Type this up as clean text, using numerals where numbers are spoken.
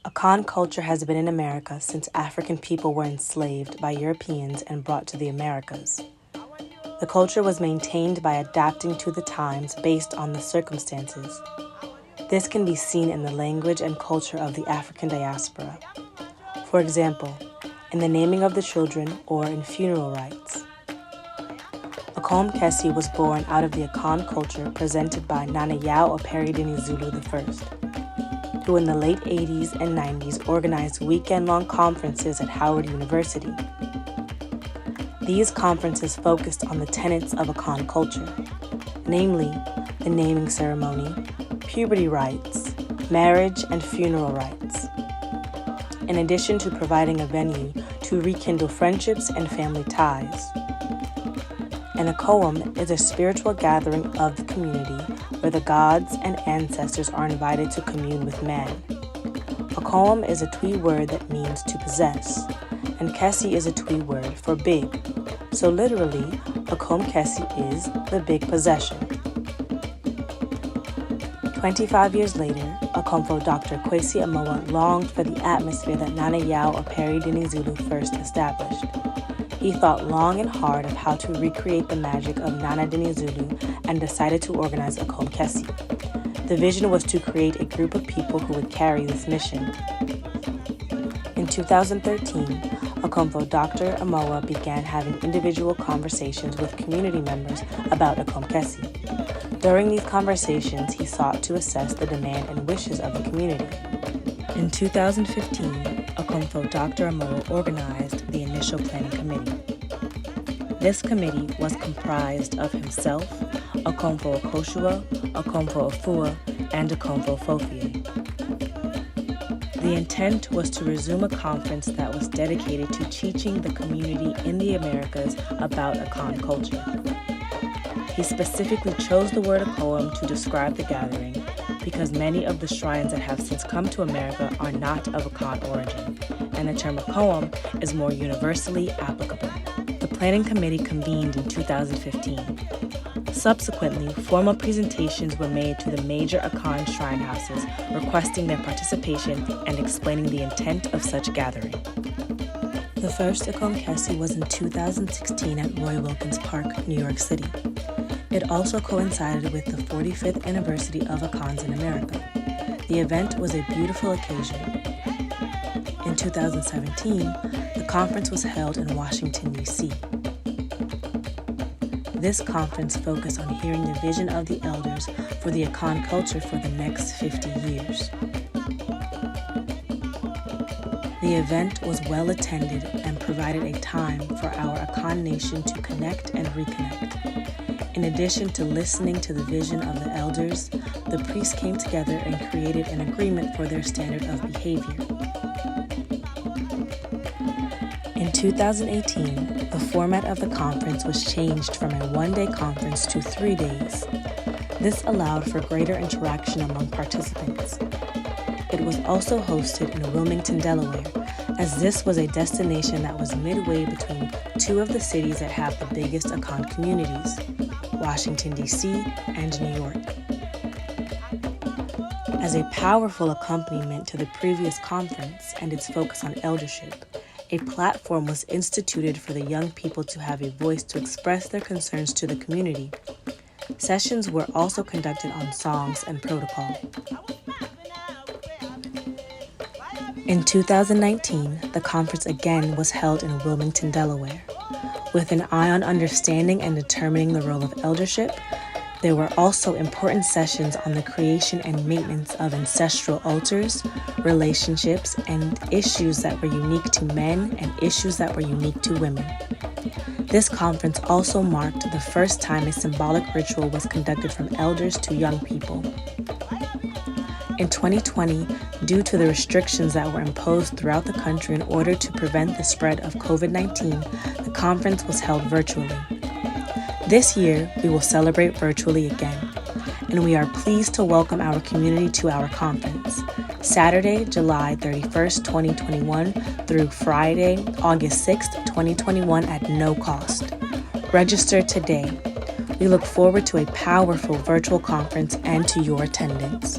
Akan culture has been in America since African people were enslaved by Europeans and brought to the Americas. The culture was maintained by adapting to the times based on the circumstances. This can be seen in the language and culture of the African diaspora. For example, in the naming of the children or in funeral rites. Akom Kese was born out of the Akan culture presented by Nana Yao Operidini Zulu I, who in the late 80s and 90s organized weekend-long conferences at Howard University. These conferences focused on the tenets of Akan culture, namely the naming ceremony, puberty rites, marriage, and funeral rites, in addition to providing a venue to rekindle friendships and family ties. An Akom is a spiritual gathering of the community where the gods and ancestors are invited to commune with man. Akom is a Twi word that means to possess, and Kese is a Twi word for big. So literally, Akom Kese is the big possession. 25 years later, Akomfo Dr. Kwesi Asamoah longed for the atmosphere that Nana Yao Operidini Zulu first established. He thought long and hard of how to recreate the magic of Nana Dini Zulu and decided to organize Akom Kese. The vision was to create a group of people who would carry this mission. In 2013, Akomfo Dr. Asamoah began having individual conversations with community members about Akom Kese. During these conversations, he sought to assess the demand and wishes of the community. In 2015, Akomfo Dr. Asamoah organized the initial planning committee. This committee was comprised of himself, Akomfo Okoshua, Akomfo Afua, and Akomfo Fofie. The intent was to resume a conference that was dedicated to teaching the community in the Americas about Akan culture. He specifically chose the word Akom to describe the gathering because many of the shrines that have since come to America are not of Akan origin, and the term Akom is more universally applicable. The planning committee convened in 2015. Subsequently, formal presentations were made to the major Akan shrine houses requesting their participation and explaining the intent of such gathering. The first Akom Kese was in 2016 at Roy Wilkins Park, New York City. It also coincided with the 45th anniversary of Akans in America. The event was a beautiful occasion. In 2017, the conference was held in Washington, D.C. This conference focused on hearing the vision of the elders for the Akan culture for the next 50 years. The event was well attended and provided a time for our Akan nation to connect and reconnect. In addition to listening to the vision of the elders, the priests came together and created an agreement for their standard of behavior. In 2018, the format of the conference was changed from a one-day conference to 3 days. This allowed for greater interaction among participants. It was also hosted in Wilmington, Delaware, as this was a destination that was midway between two of the cities that have the biggest Akan communities, Washington, D.C. and New York. As a powerful accompaniment to the previous conference and its focus on eldership, a platform was instituted for the young people to have a voice to express their concerns to the community. Sessions were also conducted on songs and protocol. In 2019, the conference again was held in Wilmington, Delaware. With an eye on understanding and determining the role of eldership, there were also important sessions on the creation and maintenance of ancestral altars, relationships, and issues that were unique to men and issues that were unique to women. This conference also marked the first time a symbolic ritual was conducted from elders to young people. In 2020, due to the restrictions that were imposed throughout the country in order to prevent the spread of COVID-19, the conference was held virtually. This year, we will celebrate virtually again, and we are pleased to welcome our community to our conference, Saturday, July 31st, 2021 through Friday, August 6th, 2021 at no cost. Register today. We look forward to a powerful virtual conference and to your attendance.